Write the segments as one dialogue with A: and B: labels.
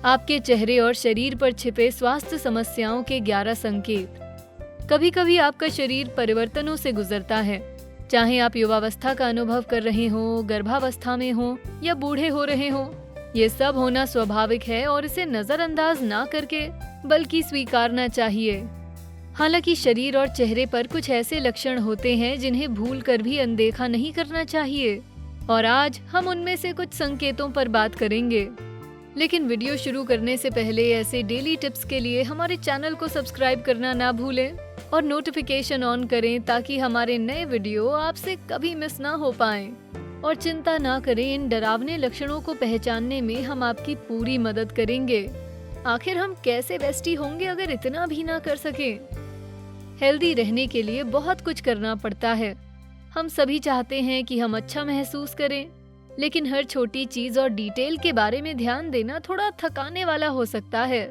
A: आपके चेहरे और शरीर पर छिपे स्वास्थ्य समस्याओं के 11 संकेत। कभी कभी आपका शरीर परिवर्तनों से गुजरता है, चाहे आप युवावस्था का अनुभव कर रहे हो, गर्भावस्था में हो या बूढ़े हो रहे हो। ये सब होना स्वाभाविक है और इसे नजरअंदाज ना करके बल्कि स्वीकारना चाहिए। हालांकि शरीर और चेहरे पर कुछ ऐसे लक्षण होते हैं जिन्हें भूल कर भी अनदेखा नहीं करना चाहिए, और आज हम उनमें से कुछ संकेतों पर बात करेंगे। लेकिन वीडियो शुरू करने से पहले ऐसे डेली टिप्स के लिए हमारे चैनल को सब्सक्राइब करना ना भूलें और नोटिफिकेशन ऑन करें ताकि हमारे नए वीडियो आपसे कभी मिस ना हो पाएं। और चिंता ना करें, इन डरावने लक्षणों को पहचानने में हम आपकी पूरी मदद करेंगे। आखिर हम कैसे बेस्टी होंगे अगर इतना भी ना कर सकें? हेल्दी रहने के लिए बहुत कुछ करना पड़ता है। हम सभी चाहते हैं कि हम अच्छा महसूस करें, लेकिन हर छोटी चीज और डिटेल के बारे में ध्यान देना थोड़ा थकाने वाला हो सकता है।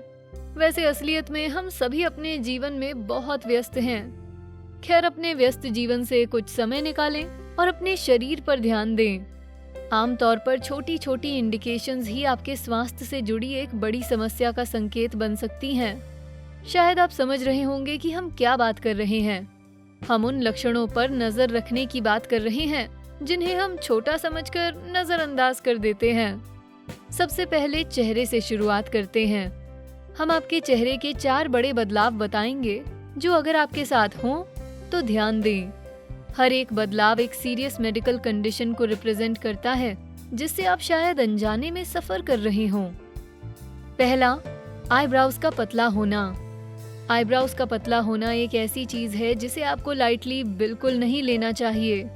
A: वैसे असलियत में हम सभी अपने जीवन में बहुत व्यस्त हैं। खैर, अपने व्यस्त जीवन से कुछ समय निकालें और अपने शरीर पर ध्यान दें। आमतौर पर छोटी छोटी इंडिकेशंस ही आपके स्वास्थ्य से जुड़ी एक बड़ी समस्या का संकेत बन सकती हैं। शायद आप समझ रहे होंगे कि हम क्या बात कर रहे हैं। हम उन लक्षणों पर नजर रखने की बात कर रहे हैं जिन्हें हम छोटा समझकर नजरअंदाज कर देते हैं। सबसे पहले चेहरे से शुरुआत करते हैं। हम आपके चेहरे के 4 बड़े बदलाव बताएंगे जो अगर आपके साथ हों तो ध्यान दें। हर एक बदलाव एक सीरियस मेडिकल कंडीशन को रिप्रेजेंट करता है जिससे आप शायद अनजाने में सफर कर रहे हों। पहला, आईब्राउज का पतला होना। आईब्राउज का पतला होना एक ऐसी चीज है जिसे आपको लाइटली बिल्कुल नहीं लेना चाहिए।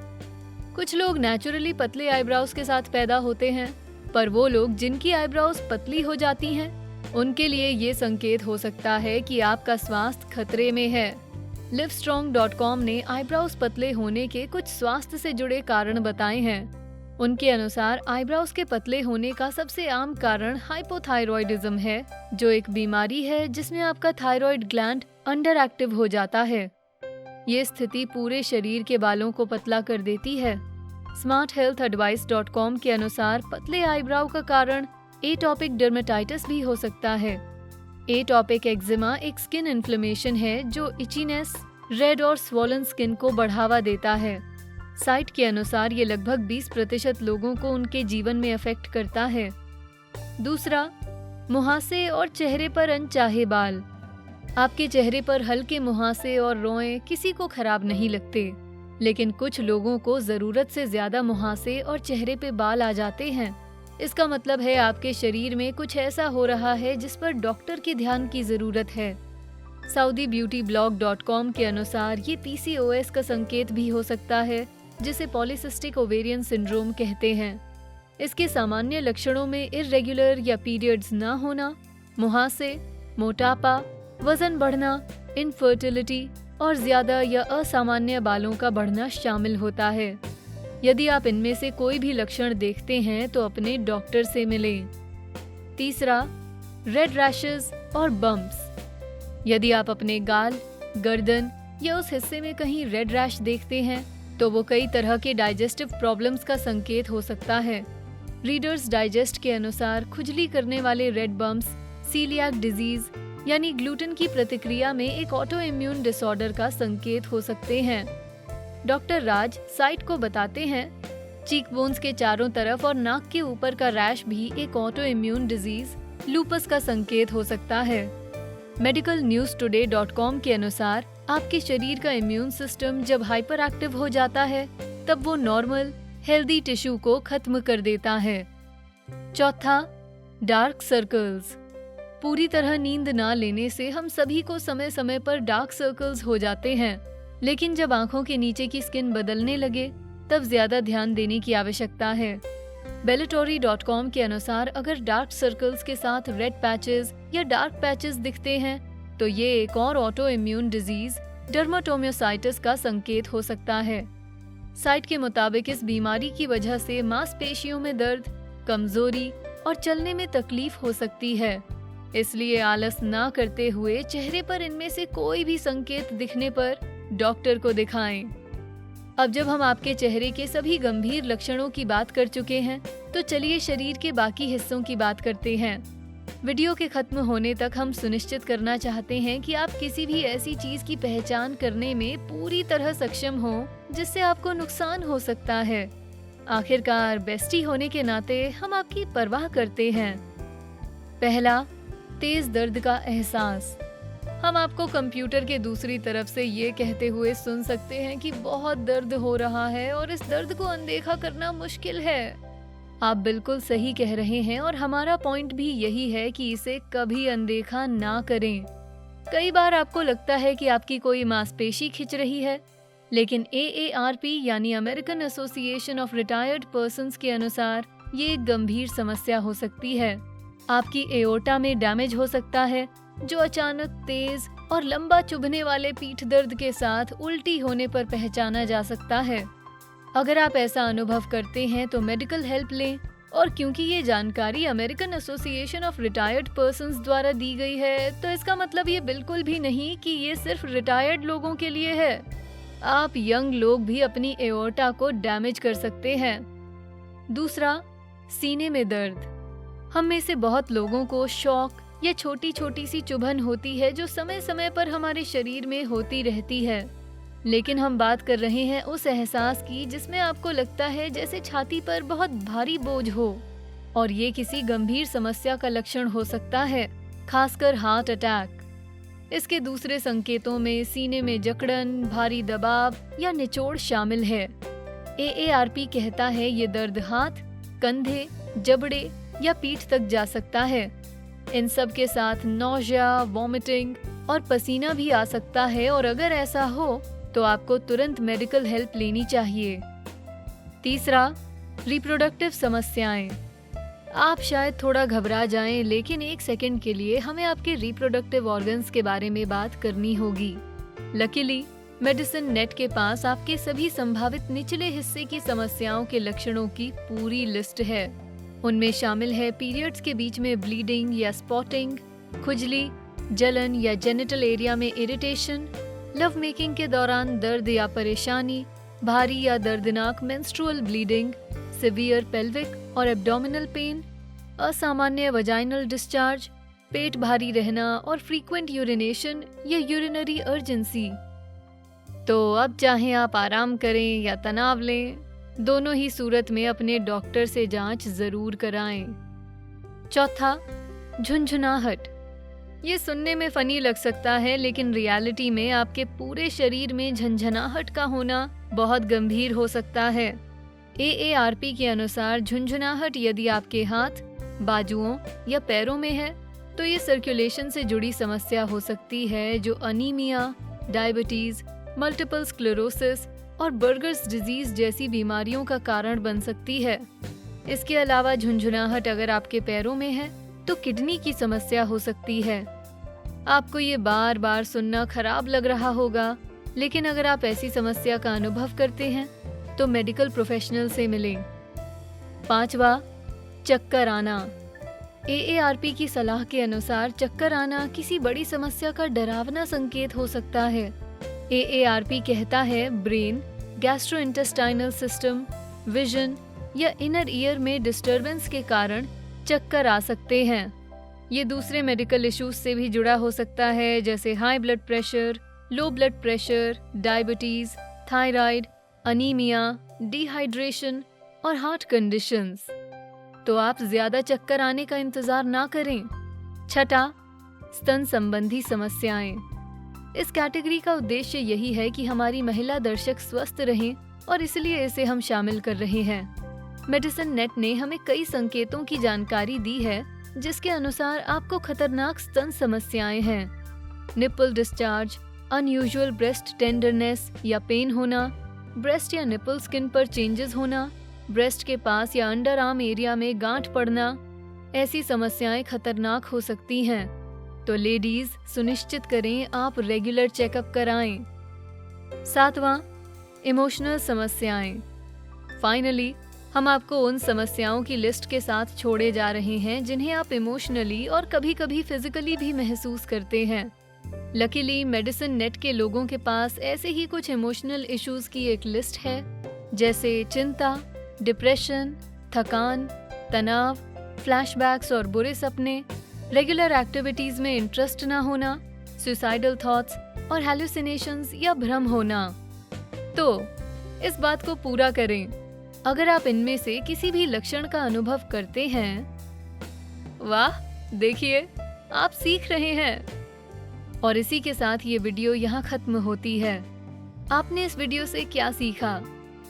A: कुछ लोग नेचुरली पतले आईब्राउज के साथ पैदा होते हैं, पर वो लोग जिनकी आईब्राउज पतली हो जाती हैं, उनके लिए ये संकेत हो सकता है कि आपका स्वास्थ्य खतरे में है। livestrong.com ने आईब्राउज पतले होने के कुछ स्वास्थ्य से जुड़े कारण बताए हैं। उनके अनुसार आईब्राउज के पतले होने का सबसे आम कारण हाइपोथायरॉयडिज्म है, जो एक बीमारी है जिसमें आपका थायराइड ग्लैंड अंडर एक्टिव हो जाता है। ये स्थिति पूरे शरीर के बालों को पतला कर देती है। smarthealthadvice.com के अनुसार पतले आईब्राउ का कारण एटॉपिक डर्मेटाइटिस भी हो सकता है। एटॉपिक एक्जिमा एक स्किन इन्फ्लेमेशन है जो इचीनेस, रेड और स्वॉलन स्किन को बढ़ावा देता है। साइट के अनुसार ये लगभग 20% लोगों को उनके जीवन में अफेक्ट करता है। दूसरा, मुहासे और चेहरे पर अनचाहे बाल। आपके चेहरे पर हल्के मुहासे और रोएं किसी को खराब नहीं लगते, लेकिन कुछ लोगों को जरूरत से ज्यादा मुहासे और चेहरे पे बाल आ जाते हैं। इसका मतलब है आपके शरीर में कुछ ऐसा हो रहा है जिस पर डॉक्टर के ध्यान की जरूरत है। saudibeautyblog.com के अनुसार ये PCOS का संकेत भी हो सकता है, जिसे पॉलीसिस्टिक ओवेरियन सिंड्रोम कहते हैं। इसके सामान्य लक्षणों में इर्रेगुलर या पीरियड्स ना होना, मुहासे, मोटापा, वजन बढ़ना, इनफर्टिलिटी और ज्यादा या असामान्य बालों का बढ़ना शामिल होता है। यदि आप इनमें से कोई भी लक्षण देखते हैं तो अपने डॉक्टर से मिलें। तीसरा, रेड रैशेस और बम्प्स। यदि आप अपने गाल, गर्दन या उस हिस्से में कहीं रेड रैश देखते हैं तो वो कई तरह के डाइजेस्टिव प्रॉब्लम्स का संकेत हो सकता है। रीडर्स डाइजेस्ट के अनुसार खुजली करने वाले रेड बम्प्स सीलियाक डिजीज यानी ग्लूटेन की प्रतिक्रिया में एक ऑटो इम्यून डिसऑर्डर का संकेत हो सकते हैं। डॉक्टर राज साइट को बताते हैं, चीक बोन्स के चारों तरफ और नाक के ऊपर का रैश भी एक ऑटो इम्यून डिजीज लूपस का संकेत हो सकता है। medicalnewstoday.com के अनुसार आपके शरीर का इम्यून सिस्टम जब हाइपर एक्टिव हो जाता है तब वो नॉर्मल हेल्दी टिश्यू को खत्म कर देता है। चौथा, डार्क सर्कल्स। पूरी तरह नींद ना लेने से हम सभी को समय समय पर डार्क सर्कल्स हो जाते हैं, लेकिन जब आंखों के नीचे की स्किन बदलने लगे तब ज्यादा ध्यान देने की आवश्यकता है। Bellatory.com के अनुसार अगर डार्क सर्कल्स के साथ रेड पैचेस या डार्क पैचेस दिखते हैं तो ये एक और ऑटो इम्यून डिजीज डर्मेटोमियोसाइटिस का संकेत हो सकता है। साइट के मुताबिक इस बीमारी की वजह से मांसपेशियों में दर्द, कमजोरी और चलने में तकलीफ हो सकती है। इसलिए आलस ना करते हुए चेहरे पर इनमें से कोई भी संकेत दिखने पर डॉक्टर को दिखाएं। अब जब हम आपके चेहरे के सभी गंभीर लक्षणों की बात कर चुके हैं तो चलिए शरीर के बाकी हिस्सों की बात करते हैं। वीडियो के खत्म होने तक हम सुनिश्चित करना चाहते हैं कि आप किसी भी ऐसी चीज की पहचान करने में पूरी तरह सक्षम हो जिससे आपको नुकसान हो सकता है। आखिरकार बेस्टी होने के नाते हम आपकी परवाह करते हैं। पहला, तेज दर्द का एहसास। हम आपको कंप्यूटर के दूसरी तरफ से ये कहते हुए सुन सकते हैं कि बहुत दर्द हो रहा है और इस दर्द को अनदेखा करना मुश्किल है। आप बिल्कुल सही कह रहे हैं और हमारा पॉइंट भी यही है कि इसे कभी अनदेखा ना करें। कई बार आपको लगता है कि आपकी कोई मांसपेशी खिंच रही है, लेकिन AARP यानी American association of retired persons के अनुसार ये एक गंभीर समस्या हो सकती है। आपकी एओर्टा में डैमेज हो सकता है, जो अचानक तेज और लंबा चुभने वाले पीठ दर्द के साथ उल्टी होने पर पहचाना जा सकता है। अगर आप ऐसा अनुभव करते हैं तो मेडिकल हेल्प लें, और क्योंकि ये जानकारी American association of retired persons द्वारा दी गई है, तो इसका मतलब ये बिल्कुल भी नहीं कि ये सिर्फ रिटायर्ड लोगों के लिए है। आप यंग लोग भी अपनी एओर्टा को डैमेज कर सकते हैं। दूसरा, सीने में दर्द। हम में से बहुत लोगों को शॉक या छोटी छोटी सी चुभन होती है जो समय समय पर हमारे शरीर में होती रहती है, लेकिन हम बात कर रहे हैं उस एहसास की जिसमें आपको लगता है जैसे छाती पर बहुत भारी बोझ हो, और ये किसी गंभीर समस्या का लक्षण हो सकता है, खासकर हार्ट अटैक। इसके दूसरे संकेतों में सीने में जकड़न, भारी दबाव या निचोड़ शामिल है। AARP कहता है ये दर्द हाथ, कंधे, जबड़े या पीठ तक जा सकता है। इन सब के साथ नौजिया, वॉमिटिंग और पसीना भी आ सकता है, और अगर ऐसा हो तो आपको तुरंत मेडिकल हेल्प लेनी चाहिए। तीसरा, रिप्रोडक्टिव समस्याएं। आप शायद थोड़ा घबरा जाएं, लेकिन एक सेकंड के लिए हमें आपके रिप्रोडक्टिव ऑर्गन्स के बारे में बात करनी होगी। लकीली मेडिसिन नेट के पास आपके सभी संभावित निचले हिस्से की समस्याओं के लक्षणों की पूरी लिस्ट है। उनमें शामिल है पीरियड्स के बीच में ब्लीडिंग या स्पॉटिंग, खुजली, जलन या जेनिटल एरिया में इरिटेशन, लव मेकिंग के दौरान दर्द या परेशानी, भारी या दर्दनाक मेंस्ट्रुअल ब्लीडिंग, सिवियर पेल्विक और एब्डोमिनल पेन, असामान्य वजाइनल डिस्चार्ज, पेट भारी रहना और फ्रीक्वेंट यूरिनेशन या यूरिनरी अर्जेंसी। तो अब चाहे आप आराम करें या तनाव लें, दोनों ही सूरत में अपने डॉक्टर से जांच जरूर कराएं। चौथा, झुंझुनाहट। ये सुनने में फनी लग सकता है, लेकिन रियलिटी में आपके पूरे शरीर में झंझनाहट का होना बहुत गंभीर हो सकता है। AARP के अनुसार झुंझुनाहट यदि आपके हाथ, बाजुओं या पैरों में है, तो ये सर्कुलेशन से जुड़ी समस्या हो सकती है, जो अनीमिया, डायबिटीज, मल्टीपल स्क्लेरोसिस और बर्गर्स डिजीज जैसी बीमारियों का कारण बन सकती है। इसके अलावा झुंझुनाहट अगर आपके पैरों में है तो किडनी की समस्या हो सकती है। आपको ये बार बार सुनना खराब लग रहा होगा, लेकिन अगर आप ऐसी समस्या का अनुभव करते हैं तो मेडिकल प्रोफेशनल से मिलें। पांचवा, चक्कर आना। AARP की सलाह के अनुसार चक्कर आना किसी बड़ी समस्या का डरावना संकेत हो सकता है। AARP कहता है ब्रेन, गैस्ट्रोइंटेस्टाइनल सिस्टम, विजन या इनर ईयर में डिस्टरबेंस के कारण चक्कर आ सकते हैं। ये दूसरे मेडिकल इश्यूज से भी जुड़ा हो सकता है, जैसे high blood pressure, low blood pressure, diabetes, thyroid, anaemia, dehydration और हार्ट कंडीशंस। तो आप ज्यादा चक्कर आने का इंतजार ना करें। छठा, स्तन संबंधी समस्याएं। इस कैटेगरी का उद्देश्य यही है कि हमारी महिला दर्शक स्वस्थ रहें, और इसलिए इसे हम शामिल कर रहे हैं। मेडिसिन नेट ने हमें कई संकेतों की जानकारी दी है, जिसके अनुसार आपको खतरनाक स्तन समस्याएं हैं। Nipple discharge, unusual breast tenderness या पेन होना, ब्रेस्ट या निप्पल स्किन पर चेंजेस होना, ब्रेस्ट के पास या अंडर आर्म एरिया में गांठ पड़ना, ऐसी समस्याएं खतरनाक हो सकती हैं। तो लेडीज, सुनिश्चित करें आप रेगुलर चेकअप कराएं। सातवां, इमोशनल समस्याएं। फाइनली हम आपको उन समस्याओं की लिस्ट के साथ छोड़े जा रहे हैं जिन्हें आप इमोशनली और कभी कभी फिजिकली भी महसूस करते हैं। लकीली मेडिसिन नेट के लोगों के पास ऐसे ही कुछ इमोशनल इश्यूज की एक लिस्ट है, जैसे चिंता, डिप्रेशन, थकान, तनाव, फ्लैशबैक्स और बुरे सपने, रेगुलर एक्टिविटीज में इंटरेस्ट ना होना, सुसाइडल थॉट्स और हैलुसिनेशंस या भ्रम होना। तो इस बात को पूरा करें। अगर आप इनमें से किसी भी लक्षण का अनुभव करते हैं, वाह, देखिए आप सीख रहे हैं। और इसी के साथ ये वीडियो यहाँ खत्म होती है। आपने इस वीडियो से क्या सीखा?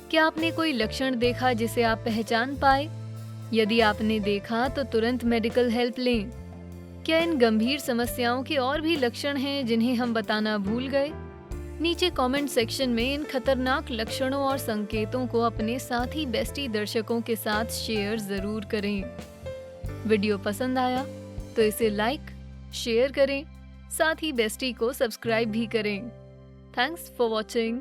A: क्या आपने कोई लक्षण देखा जिसे आप पहचान पाए? यदि आपने देखा तो तुरंत मेडिकल हेल्प लें। क्या इन गंभीर समस्याओं के और भी लक्षण हैं जिन्हें हम बताना भूल गए? नीचे कमेंट सेक्शन में इन खतरनाक लक्षणों और संकेतों को अपने साथी बेस्टी दर्शकों के साथ शेयर जरूर करें। वीडियो पसंद आया तो इसे लाइक, शेयर करें, साथ ही बेस्टी को सब्सक्राइब भी करें। Thanks for watching.